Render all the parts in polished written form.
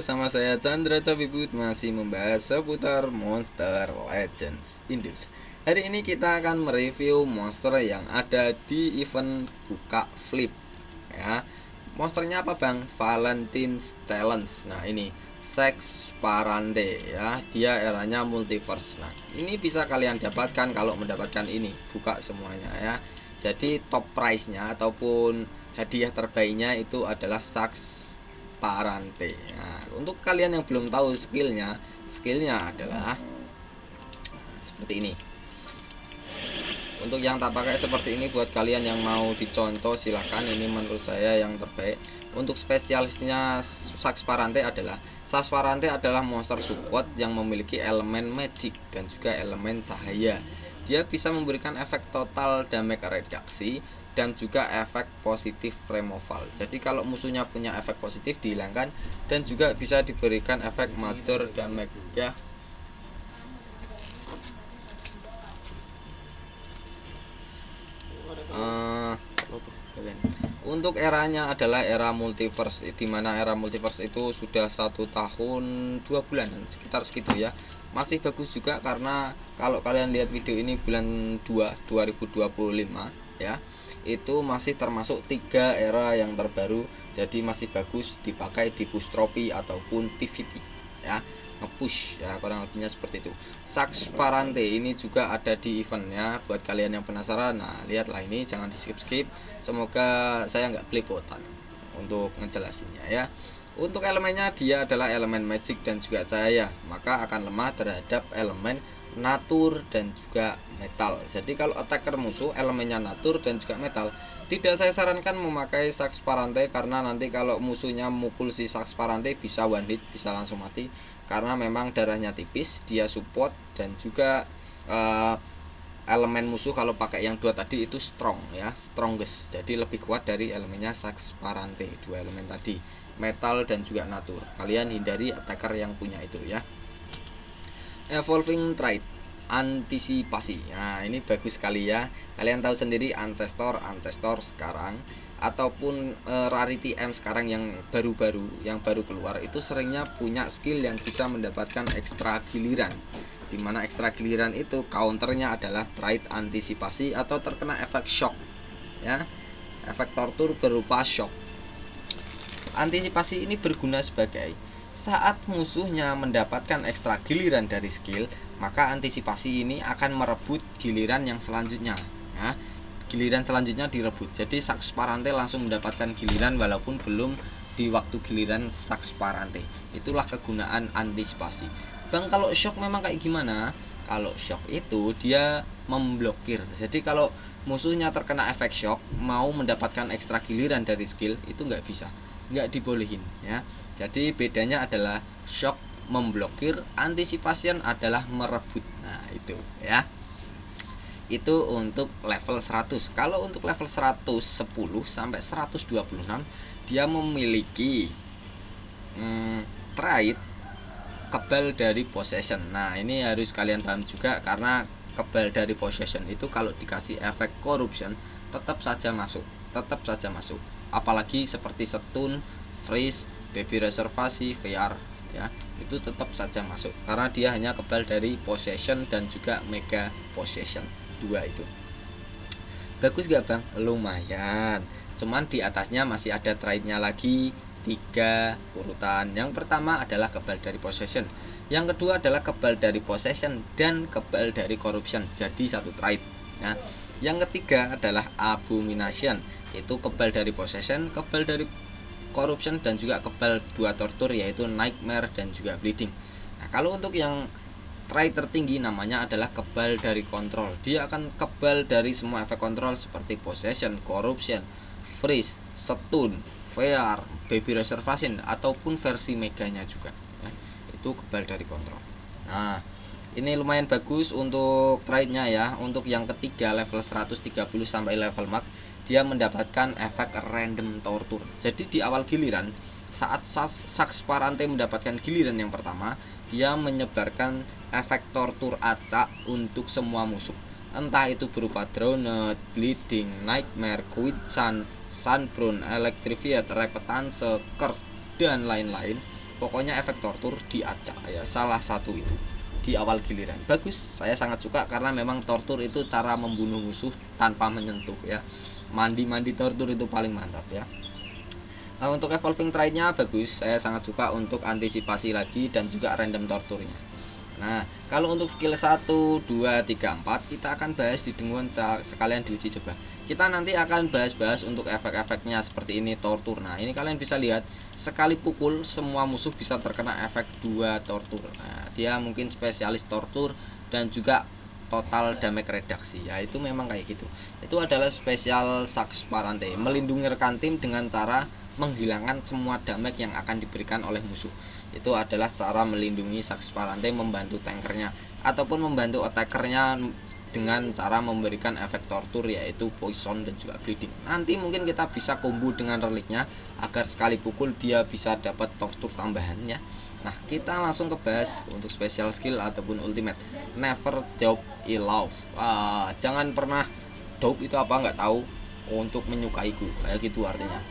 bersama saya Chandra Cabibut masih membahas seputar Monster Legends Indus. Hari ini kita akan mereview monster yang ada di event buka flip ya. Monsternya apa bang? Valentine's Challenge. Nah ini Sex Parante ya. Dia eranya multiverse. Nah ini bisa kalian dapatkan kalau mendapatkan ini. Buka semuanya ya. Jadi top price-nya ataupun hadiah terbaiknya itu adalah Sex Parante. Nah, untuk kalian yang belum tahu skillnya adalah seperti ini. Untuk yang tak pakai seperti ini, buat kalian yang mau dicontoh silahkan. Ini menurut saya yang terbaik. Untuk spesialisnya Sex Parante adalah monster support yang memiliki elemen magic dan juga elemen cahaya. Dia bisa memberikan efek total damage reduksi dan juga efek positif removal. Jadi kalau musuhnya punya efek positif dihilangkan, dan juga bisa diberikan efek major damage ya. Untuk eranya adalah era multiverse, dimana era multiverse itu sudah 1 tahun 2 bulan sekitar segitu ya. Masih bagus juga karena kalau kalian lihat video ini bulan 2 2025 ya, itu masih termasuk 3 era yang terbaru. Jadi masih bagus dipakai di push trophy ataupun PvP ya, nge-push ya, kurang lebihnya seperti itu. Sex Parante ini juga ada di eventnya. Buat kalian yang penasaran, nah lihatlah ini, jangan di skip. Semoga saya nggak belepotan untuk ngejelasinnya ya. Untuk elemennya dia adalah elemen magic dan juga cahaya, maka akan lemah terhadap elemen natur dan juga metal. Jadi kalau attacker musuh elemennya natur dan juga metal, tidak saya sarankan memakai Sex Parante, karena nanti kalau musuhnya mukul si Sex Parante bisa one hit, bisa langsung mati, karena memang darahnya tipis. Dia support dan juga elemen musuh kalau pakai yang 2 tadi itu strong ya, strongest. Jadi lebih kuat dari elemennya Sex Parante, 2 elemen tadi, metal dan juga natur. Kalian hindari attacker yang punya itu ya. Evolving Trait, antisipasi. Nah ini bagus sekali ya. Kalian tahu sendiri ancestor sekarang ataupun rarity M sekarang yang baru keluar itu seringnya punya skill yang bisa mendapatkan ekstra giliran, dimana ekstra giliran itu counternya adalah trait antisipasi atau terkena efek shock ya, efek tortur berupa shock. Antisipasi ini berguna sebagai saat musuhnya mendapatkan ekstra giliran dari skill, maka antisipasi ini akan merebut giliran yang selanjutnya ya. Giliran selanjutnya direbut. Jadi Sex Parante langsung mendapatkan giliran walaupun belum di waktu giliran Sex Parante. Itulah kegunaan antisipasi. Bang, kalau shock memang kayak gimana? Kalau shock itu dia memblokir. Jadi kalau musuhnya terkena efek shock, mau mendapatkan ekstra giliran dari skill itu nggak bisa, nggak dibolehin ya. Jadi bedanya adalah shock memblokir, anticipation adalah merebut. Nah itu ya. Itu untuk level 100. Kalau untuk level 110 sampai 126 dia memiliki trait kebal dari possession. Nah ini harus kalian paham juga, karena kebal dari possession itu kalau dikasih efek corruption tetap saja masuk. Apalagi seperti stun, freeze, baby reservasi, VR ya, itu tetap saja masuk karena dia hanya kebal dari possession dan juga mega possession 2 itu. Bagus gak bang? Lumayan. Cuman di atasnya masih ada traitnya lagi 3 urutan. Yang pertama adalah kebal dari possession, yang kedua adalah kebal dari possession, dan kebal dari corruption, jadi 1 trait ya. Yang ketiga adalah abomination, itu kebal dari possession, kebal dari corruption, dan juga kebal 2 tortur, yaitu nightmare dan juga bleeding. Nah kalau untuk yang trait tertinggi namanya adalah kebal dari kontrol. Dia akan kebal dari semua efek kontrol seperti possession, corruption, freeze, stun, VR, baby reservation ataupun versi meganya juga ya. Itu kebal dari kontrol. Nah ini lumayan bagus untuk traitnya ya. Untuk yang ketiga level 130 sampai level max, dia mendapatkan efek random tortur. Jadi di awal giliran, saat Sex Parante mendapatkan giliran yang pertama, dia menyebarkan efek tortur acak untuk semua musuh. Entah itu berupa drowned, bleeding, nightmare, quicksand, sunburn, electrified, repetance, curse, dan lain-lain. pokoknya efek tortur diacak ya, salah satu itu di awal giliran. Bagus, saya sangat suka karena memang tortur itu cara membunuh musuh tanpa menyentuh ya. Mandi tortur itu paling mantap ya. Nah, untuk evolving trait-nya bagus, saya sangat suka untuk antisipasi lagi dan juga random torturnya. Nah, kalau untuk skill 1, 2, 3, 4 kita akan bahas di denguan sekalian diuji coba. Kita nanti akan bahas-bahas untuk efek-efeknya seperti ini tortur. Nah, ini kalian bisa lihat sekali pukul semua musuh bisa terkena efek 2 tortur. Nah, dia mungkin spesialis tortur dan juga total damage reduksi. Ya, itu memang kayak gitu. Itu adalah spesial Sax Parante, melindungi rekan tim dengan cara menghilangkan semua damage yang akan diberikan oleh musuh. Itu adalah cara melindungi Sax Parante, membantu tankernya ataupun membantu attackernya dengan cara memberikan efek tortur yaitu poison dan juga bleeding. Nanti mungkin kita bisa combo dengan reliknya agar sekali pukul dia bisa dapat tortur tambahannya. Nah, kita langsung ke bahas untuk special skill ataupun ultimate. Never doubt love. Jangan pernah doubt itu apa nggak tahu, untuk menyukaiku, kayak gitu artinya.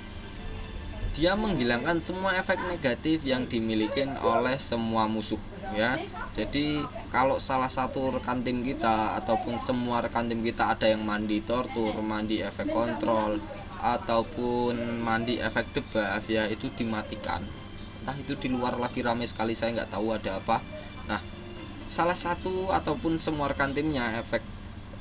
Dia menghilangkan semua efek negatif yang dimiliki oleh semua musuh ya. Jadi kalau salah satu rekan tim kita ataupun semua rekan tim kita ada yang mandi tortur, mandi efek kontrol ataupun mandi efek debuff ya, itu dimatikan. Entah itu di luar lagi rame sekali, saya nggak tahu ada apa. Nah, salah satu ataupun semua rekan timnya efek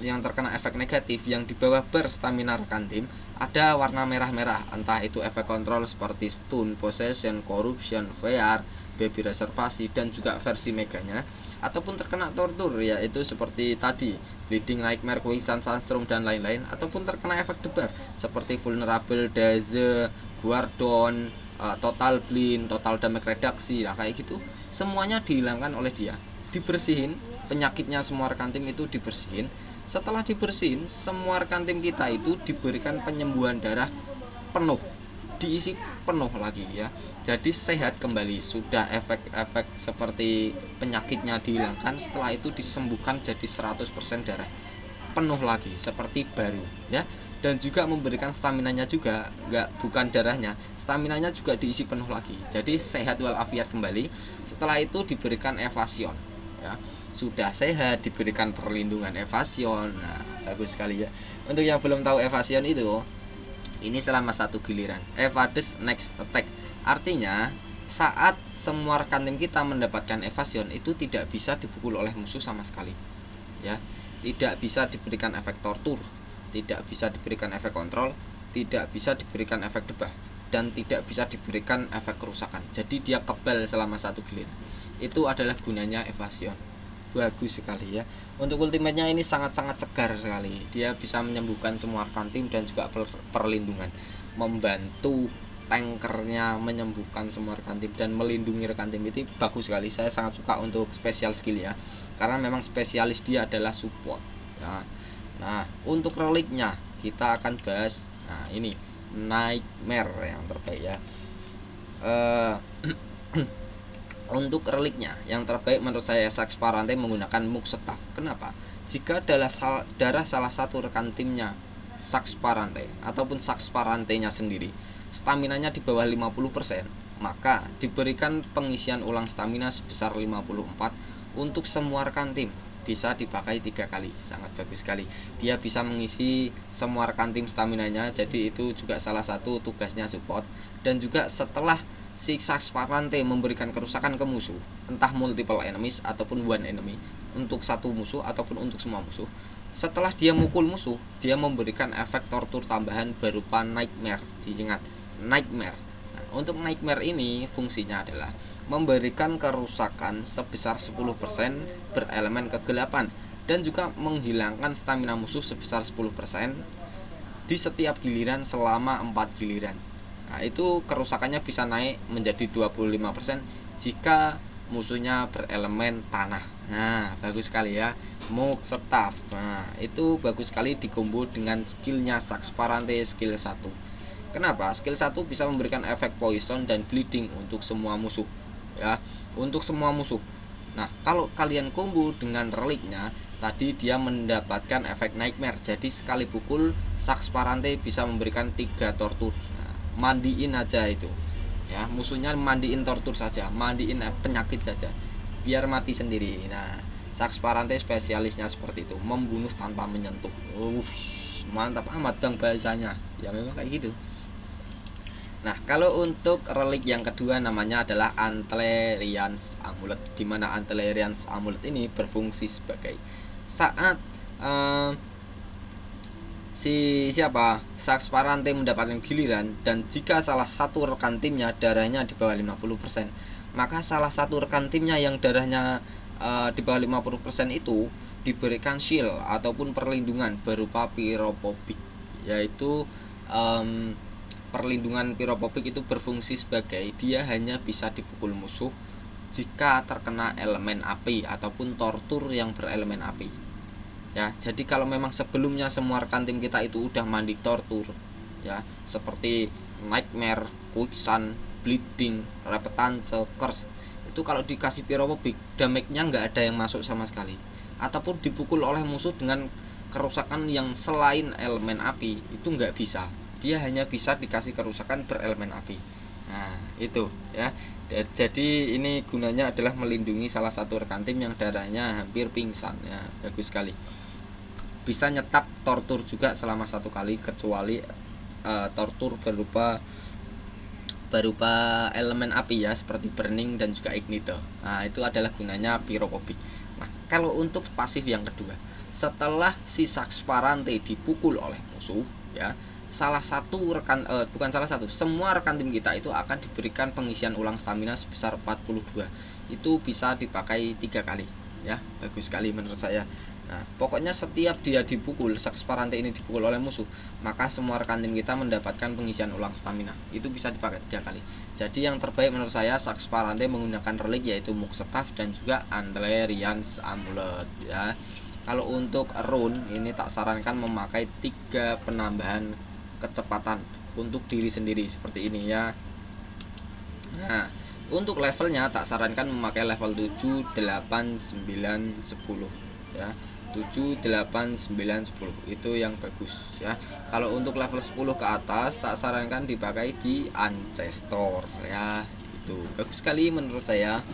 yang terkena efek negatif yang di bawah bar stamina rekan tim ada warna merah-merah, entah itu efek kontrol seperti stun, possession, corruption, VR, baby reservasi dan juga versi meganya, ataupun terkena tortur yaitu seperti tadi bleeding, nightmare, quicksand, sunstorm dan lain-lain, ataupun terkena efek debuff seperti vulnerable, daze, guardon, total blind, total damage reduksi. Nah, kayak gitu semuanya dihilangkan oleh dia, dibersihin penyakitnya. Semua rekan tim itu dibersihin. Setelah dibersihin, semua rekan tim kita itu diberikan penyembuhan darah penuh, diisi penuh lagi ya. Jadi sehat kembali, sudah efek-efek seperti penyakitnya dihilangkan, setelah itu disembuhkan jadi 100% darah penuh lagi seperti baru ya. Dan juga memberikan staminanya juga, bukan darahnya, staminanya juga diisi penuh lagi. Jadi sehat walafiat kembali. Setelah itu diberikan evasion ya. Sudah sehat diberikan perlindungan evasion. Nah, bagus sekali ya. Untuk yang belum tahu evasion itu, ini selama satu giliran evades next attack. Artinya saat semua rekan tim kita mendapatkan evasion itu tidak bisa dipukul oleh musuh sama sekali ya. Tidak bisa diberikan efek tortur, tidak bisa diberikan efek kontrol, tidak bisa diberikan efek debuff, dan tidak bisa diberikan efek kerusakan. Jadi dia kebal selama satu giliran. Itu adalah gunanya evasion. Bagus sekali ya. Untuk ultimate-nya ini sangat-sangat segar sekali. Dia bisa menyembuhkan semua rekan tim dan juga perlindungan, membantu tankernya menyembuhkan semua rekan tim dan melindungi rekan tim. Itu bagus sekali. Saya sangat suka untuk special skill ya, karena memang spesialis dia adalah support ya. Nah, untuk reliknya kita akan bahas. Nah, ini nightmare yang terbaik ya. Untuk reliknya yang terbaik menurut saya Sax Parante menggunakan Muk Staff. Kenapa? Jika darah salah satu rekan timnya Sax Parante ataupun Sax Parante-nya sendiri staminanya di bawah 50%, maka diberikan pengisian ulang stamina sebesar 54 untuk semua rekan tim. Bisa dipakai 3 kali. Sangat bagus sekali. Dia bisa mengisi semua rekan tim staminanya. Jadi itu juga salah satu tugasnya support. Dan juga setelah si Sax Parante memberikan kerusakan ke musuh, entah multiple enemies ataupun one enemy, untuk satu musuh ataupun untuk semua musuh, setelah dia mukul musuh, dia memberikan efek tortur tambahan berupa nightmare. Diingat, nightmare. Nah, untuk nightmare ini fungsinya adalah memberikan kerusakan sebesar 10% berelemen kegelapan dan juga menghilangkan stamina musuh sebesar 10% di setiap giliran selama 4 giliran. Nah, itu kerusakannya bisa naik menjadi 25% jika musuhnya berelemen tanah. Nah, bagus sekali ya. Muk Staff. Nah, itu bagus sekali dikombo dengan skillnya Sax Parante skill 1. Kenapa? Skill 1 bisa memberikan efek poison dan bleeding untuk semua musuh ya, untuk semua musuh. Nah, kalau kalian combo dengan reliknya, tadi dia mendapatkan efek nightmare. Jadi sekali pukul Sax Parante bisa memberikan 3 tortur. Mandiin aja itu ya, musuhnya mandiin tortur saja, mandiin penyakit saja, biar mati sendiri. Nah, Sax Parante spesialisnya seperti itu, membunuh tanpa menyentuh. Mantap amat Bang bahasanya. Ya memang kayak gitu. Nah, kalau untuk relik yang kedua namanya adalah Antlerians Amulet, di mana Antlerians Amulet ini berfungsi sebagai saat Sax Parante mendapatkan giliran, dan jika salah satu rekan timnya darahnya di bawah 50%, maka salah satu rekan timnya yang darahnya di bawah 50% itu diberikan shield ataupun perlindungan berupa Pyrophobic, yaitu perlindungan Pyrophobic itu berfungsi sebagai dia hanya bisa dipukul musuh jika terkena elemen api ataupun tortur yang berelemen api. Ya, jadi kalau memang sebelumnya semua rekan tim kita itu udah mandi tortur, ya, seperti Nightmare, Quicksand, Bleeding, Repentance, Curse, itu kalau dikasih Pyrophobic, damage-nya nggak ada yang masuk sama sekali, ataupun dipukul oleh musuh dengan kerusakan yang selain elemen api, itu nggak bisa. Dia hanya bisa dikasih kerusakan berelemen api. Nah, itu ya. Jadi ini gunanya adalah melindungi salah satu rekan tim yang darahnya hampir pingsan, ya, bagus sekali. Bisa nyetak tortur juga selama 1 kali, kecuali tortur berupa elemen api, ya, seperti burning dan juga ignite. Nah, itu adalah gunanya Pyrophobic. Nah, kalau untuk pasif yang kedua, setelah si Sax Parante dipukul oleh musuh, ya, semua rekan tim kita itu akan diberikan pengisian ulang stamina sebesar 42. Itu bisa dipakai 3 kali, ya, bagus sekali menurut saya. Nah, pokoknya setiap dia dipukul, Sax Parante ini dipukul oleh musuh, maka semua rekan tim kita mendapatkan pengisian ulang stamina. Itu bisa dipakai 3 kali. Jadi yang terbaik menurut saya Sax Parante menggunakan relik, yaitu Mook Staff dan juga Antlerians Amulet, ya. Kalau untuk rune ini tak sarankan memakai 3 penambahan kecepatan untuk diri sendiri seperti ini, ya. Nah, untuk levelnya tak sarankan memakai level 7, 8, 9, 10, ya. 7, 8, 9, 10 itu yang bagus, ya. Kalau untuk level 10 ke atas tak sarankan dipakai di Ancestor, ya. Itu bagus sekali menurut saya.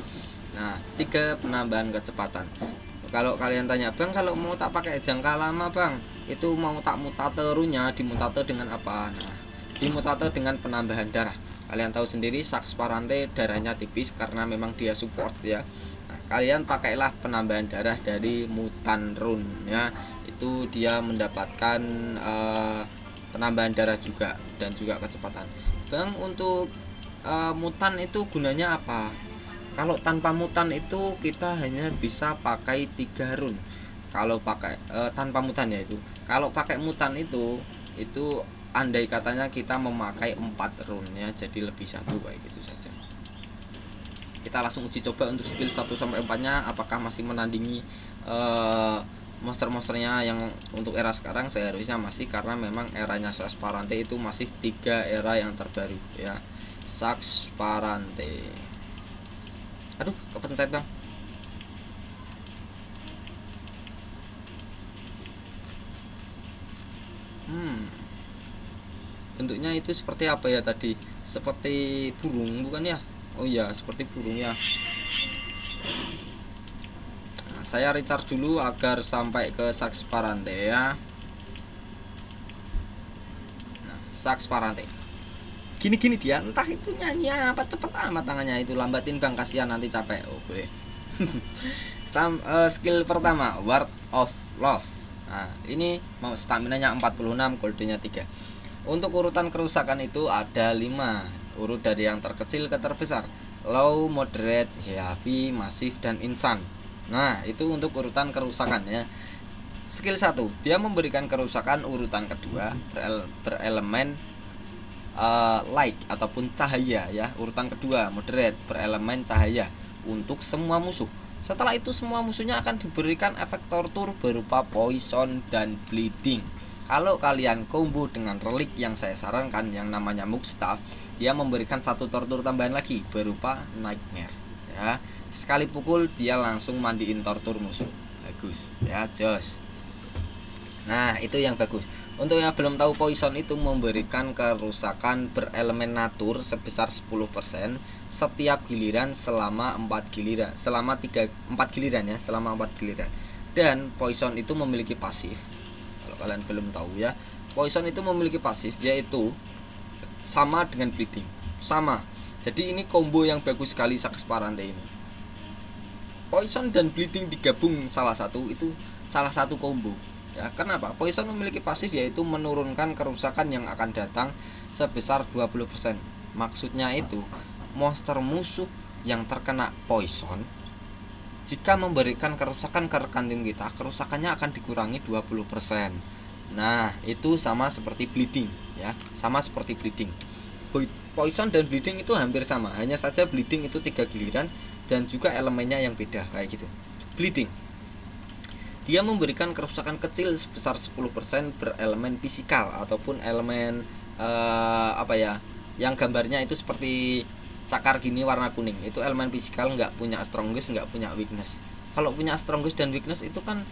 Nah, 3 penambahan kecepatan. Kalau kalian tanya, Bang, kalau mau tak pakai jangka lama, Bang, itu mau tak mutate rune-nya, dimutate dengan apa? Nah, dimutate dengan penambahan darah. Kalian tahu sendiri Sax Parante darahnya tipis karena memang dia support, ya. Nah, kalian pakailah penambahan darah dari Mutant Rune, ya. Itu dia mendapatkan penambahan darah juga dan juga kecepatan. Bang, untuk mutan itu gunanya apa? Kalau tanpa mutan itu kita hanya bisa pakai 3 rune. Kalau pakai tanpa mutan, ya, itu. Kalau pakai mutan itu andai katanya kita memakai 4 rune, ya, jadi lebih 1 kayak gitu saja. Kita langsung uji coba untuk skill 1 sampai 4-nya apakah masih menandingi monster-monsternya yang untuk era sekarang. Seharusnya masih, karena memang eranya Sax Parante itu masih 3 era yang terbaru, ya. Sax Parante. Aduh, kepencet, Bang. Bentuknya itu seperti apa ya tadi? Seperti burung, bukan ya? Oh iya, seperti burung, ya. Nah, saya recharge dulu agar sampai ke Sax Parante, ya. Nah, Sax Parante. Gini-gini dia, entah itu nyanyi apa, cepet amat tangannya itu, lambatin, Bang, kasihan nanti capek. Oh, boleh. Skill pertama, Word of Love. Nah, ini mau stamina-nya 46, goldnya 3. Untuk urutan kerusakan itu ada 5. Urut dari yang terkecil ke terbesar. Low, moderate, heavy, massive, dan instant. Nah, itu untuk urutan kerusakannya. Skill 1, dia memberikan kerusakan urutan kedua berelemen light ataupun cahaya, ya. Urutan kedua moderate, berelemen cahaya untuk semua musuh. Setelah itu semua musuhnya akan diberikan efek tortur berupa poison dan bleeding. Kalau kalian combo dengan relik yang saya sarankan yang namanya Mook Staff, dia memberikan 1 tortur tambahan lagi berupa Nightmare, ya. Sekali pukul dia langsung mandiin tortur musuh. Bagus, ya, jos. Nah, itu yang bagus. Untuk yang belum tahu, poison itu memberikan kerusakan berelemen natur sebesar 10% setiap giliran selama 4 giliran. Selama 4 giliran ya, selama 4 giliran. Dan poison itu memiliki pasif. Kalau kalian belum tahu ya, poison itu memiliki pasif, yaitu sama dengan bleeding. Sama. Jadi ini combo yang bagus sekali Sax Parante ini. Poison dan bleeding digabung salah satu, itu salah satu combo. Ya, kenapa? Poison memiliki pasif, yaitu menurunkan kerusakan yang akan datang sebesar 20%. Maksudnya itu, monster musuh yang terkena poison jika memberikan kerusakan ke rekan tim kita, kerusakannya akan dikurangi 20%. Nah, itu sama seperti bleeding ya, sama seperti bleeding. Poison dan bleeding itu hampir sama, hanya saja bleeding itu 3 giliran dan juga elemennya yang beda kayak gitu. Bleeding, dia memberikan kerusakan kecil sebesar 10% berelemen fisikal ataupun elemen yang gambarnya itu seperti cakar gini warna kuning. Itu elemen fisikal, nggak punya strongest, nggak punya weakness. Kalau punya strongest dan weakness itu kan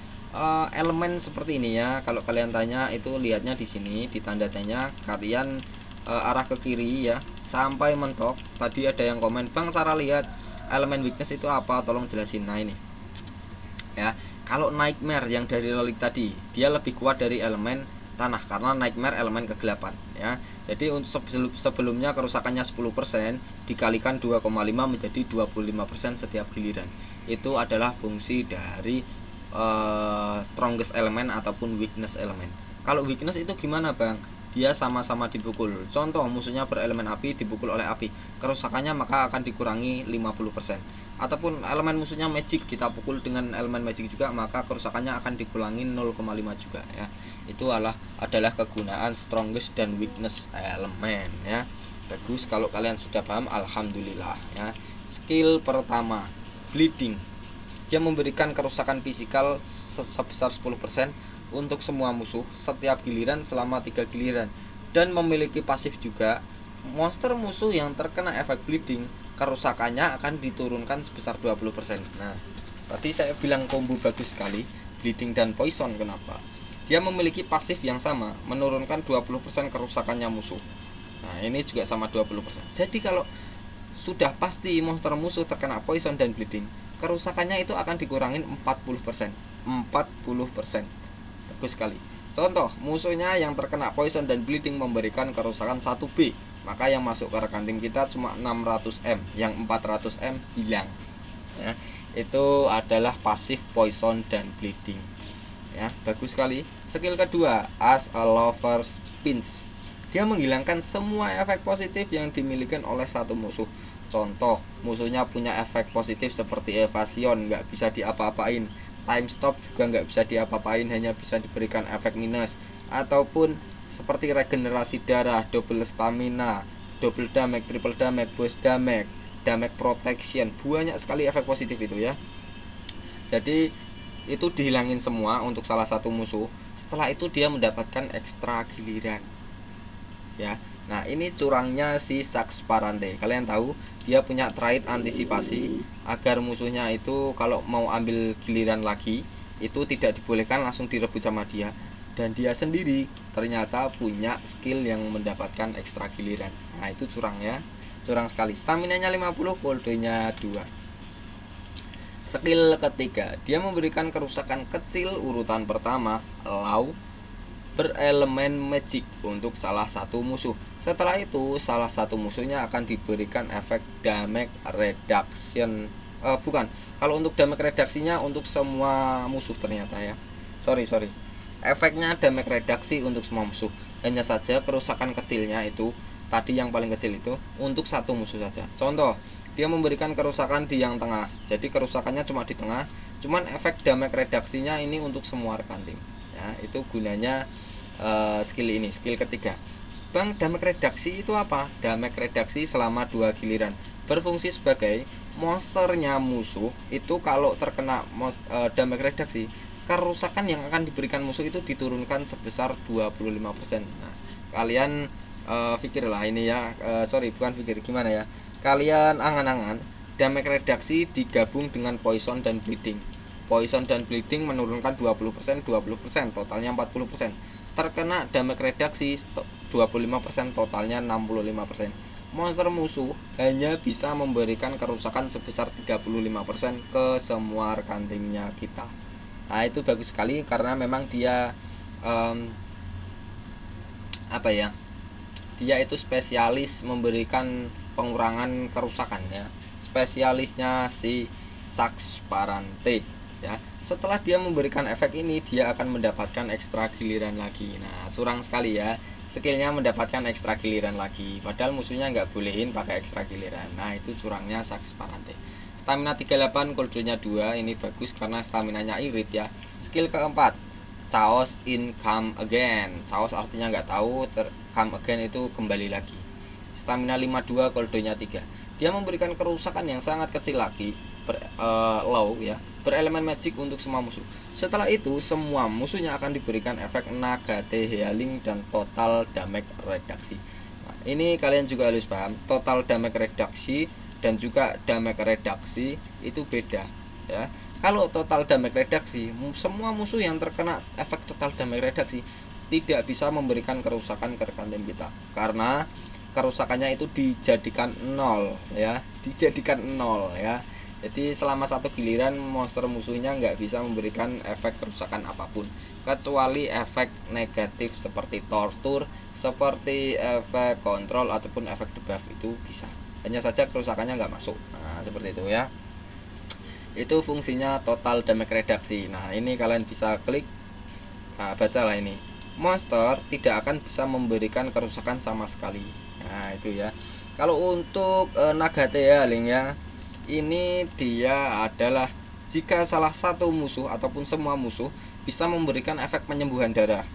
elemen seperti ini ya. Kalau kalian tanya itu lihatnya di sini, di tanda tanya kalian arah ke kiri ya sampai mentok. Tadi ada yang komen, "Bang, cara lihat elemen weakness itu apa? Tolong jelasin." Nah ini ya, kalau Nightmare yang dari Relic tadi, dia lebih kuat dari elemen tanah karena Nightmare elemen kegelapan ya. Jadi untuk sebelumnya kerusakannya 10% dikalikan 2,5 menjadi 25% setiap giliran. Itu adalah fungsi dari strongest elemen ataupun weakness elemen. Kalau weakness itu gimana, Bang? Dia sama-sama dipukul. Contoh, musuhnya berelemen api dipukul oleh api, kerusakannya maka akan dikurangi 50%. Ataupun elemen musuhnya magic, kita pukul dengan elemen magic juga, maka kerusakannya akan dikurangi 0,5 juga ya. Itu adalah kegunaan strongest dan weakness elemen ya. Bagus, kalau kalian sudah paham, alhamdulillah ya. Skill pertama, bleeding. Dia memberikan kerusakan fisikal sebesar 10% untuk semua musuh setiap giliran selama 3 giliran, dan memiliki pasif juga. Monster musuh yang terkena efek bleeding, kerusakannya akan diturunkan sebesar 20%. Nah, tadi saya bilang combo bagus sekali, bleeding dan poison. Kenapa? Dia memiliki pasif yang sama, menurunkan 20% kerusakannya musuh. Nah, ini juga sama 20%. Jadi kalau sudah pasti monster musuh terkena poison dan bleeding, kerusakannya itu akan dikurangin 40%. 40%. Bagus sekali. Contoh, musuhnya yang terkena poison dan bleeding memberikan kerusakan 1B, maka yang masuk ke rekan tim kita cuma 600M, yang 400M hilang ya. Itu adalah pasif poison dan bleeding ya. Bagus sekali. Skill kedua, as a lover's pinch. Dia menghilangkan semua efek positif yang dimiliki oleh satu musuh. Contoh, musuhnya punya efek positif seperti evasion, nggak bisa diapa-apain. Time stop juga nggak bisa diapa-apain, hanya bisa diberikan efek minus. Ataupun seperti regenerasi darah, double stamina, double damage, triple damage, burst damage, damage protection. Banyak sekali efek positif itu ya. Jadi itu dihilangin semua untuk salah satu musuh. Setelah itu dia mendapatkan ekstra giliran ya. Nah, ini curangnya si Sax Parante. Kalian tahu dia punya trait antisipasi agar musuhnya itu kalau mau ambil giliran lagi itu tidak dibolehkan langsung direbut sama dia, dan dia sendiri ternyata punya skill yang mendapatkan ekstra giliran. Nah, itu curang ya. Curang sekali. Staminanya 50, coldenya 2. Skill ketiga, dia memberikan kerusakan kecil urutan pertama, low, berelemen magic untuk salah satu musuh. Setelah itu salah satu musuhnya akan diberikan efek damage reduction. Bukan, kalau untuk damage reduksinya untuk semua musuh ternyata ya. Sorry. Efeknya damage reduksi untuk semua musuh. Hanya saja kerusakan kecilnya itu tadi yang paling kecil itu untuk satu musuh saja. Contoh, dia memberikan kerusakan di yang tengah. Jadi kerusakannya cuma di tengah, cuman efek damage reduksinya ini untuk semua rekan tim. Ya, itu gunanya skill ini, skill ketiga. Bang, damage reduksi itu apa? Damage reduksi selama 2 giliran berfungsi sebagai monsternya musuh itu kalau terkena damage reduksi, kerusakan yang akan diberikan musuh itu diturunkan sebesar 25%. Nah, kalian pikirlah ini ya, bukan pikir, gimana ya, kalian angan-angan damage reduksi digabung dengan poison dan bleeding. poison dan bleeding menurunkan 20%, 20%, totalnya 40%. Terkena damage reduksi 25%, totalnya 65%. Monster musuh hanya bisa memberikan kerusakan sebesar 35% ke semua rekan timnya kita. Nah, itu bagus sekali karena memang dia dia itu spesialis memberikan pengurangan kerusakan ya. Spesialisnya si Sax Parante ya. Setelah dia memberikan efek ini, dia akan mendapatkan ekstra giliran lagi. Nah, curang sekali ya. Skillnya mendapatkan ekstra giliran lagi, padahal musuhnya nggak bolehin pakai ekstra giliran. Nah, itu curangnya Sax Parante. Stamina 38, cooldownnya 2. Ini bagus karena staminanya irit ya. Skill keempat, Chaos in come again. Chaos artinya nggak tahu, come again itu kembali lagi. Stamina 52, cooldownnya 3. Dia memberikan kerusakan yang sangat kecil lagi, low ya, berelemen magic untuk semua musuh. Setelah itu semua musuhnya akan diberikan efek Nagate Healing dan total damage reduksi. Nah, ini kalian juga harus paham, total damage reduksi dan juga damage reduksi itu beda ya. Kalau total damage reduksi, semua musuh yang terkena efek total damage reduksi tidak bisa memberikan kerusakan ke rekan tim kita karena kerusakannya itu dijadikan 0 ya, dijadikan 0 ya. Jadi selama satu giliran monster musuhnya nggak bisa memberikan efek kerusakan apapun kecuali efek negatif seperti tortur, seperti efek kontrol ataupun efek debuff itu bisa. Hanya saja kerusakannya nggak masuk. Nah, seperti itu ya. Itu fungsinya total damage reduksi. Nah, ini kalian bisa klik. Nah, bacalah ini. Monster tidak akan bisa memberikan kerusakan sama sekali. Nah, itu ya. Kalau untuk Nagate Healing ya, ini dia adalah jika salah satu musuh ataupun semua musuh bisa memberikan efek penyembuhan darah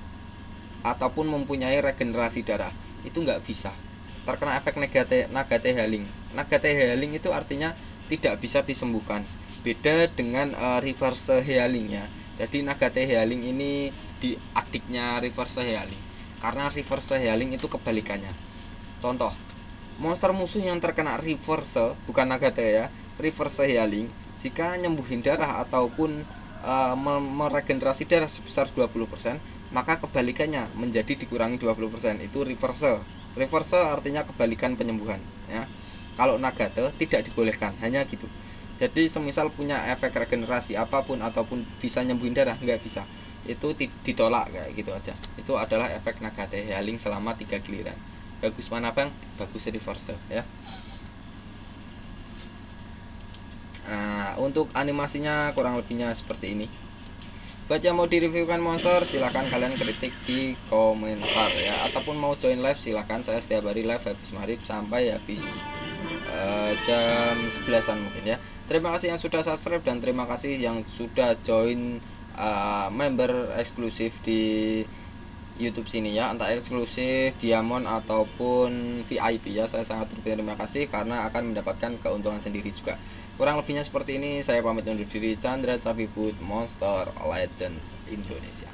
ataupun mempunyai regenerasi darah, itu nggak bisa terkena efek Nagate Healing. Nagate Healing itu artinya tidak bisa disembuhkan. Beda dengan reverse healing ya. Jadi Nagate Healing ini di adiknya reverse healing. Karena reverse healing itu kebalikannya. Contoh, monster musuh yang terkena reverse, bukan Nagate ya, reverse healing, jika nyembuhin darah ataupun meregenerasi darah sebesar 20%, maka kebalikannya menjadi dikurangi 20%. Itu reverse. Reverse artinya kebalikan penyembuhan ya. Kalau Nagate tidak dibolehkan, hanya gitu. Jadi semisal punya efek regenerasi apapun ataupun bisa nyembuhin darah, nggak bisa. Itu ditolak kayak gitu aja. Itu adalah efek Nagate Healing selama 3 giliran. Bagus mana bang? Bagus reverse ya. Nah, untuk animasinya kurang lebihnya seperti ini. Buat yang mau direviewkan monster, silahkan kalian kritik di komentar ya. Ataupun mau join live, silahkan. Saya setiap hari live habis maghrib sampai habis jam 11-an mungkin ya. Terima kasih yang sudah subscribe dan terima kasih yang sudah join member eksklusif di YouTube sini ya, entah eksklusif, diamond ataupun VIP ya. Saya sangat berterima kasih karena akan mendapatkan keuntungan sendiri juga. Kurang lebihnya seperti ini, saya pamit undur diri. Chandra Cabibut, Monster Legends Indonesia.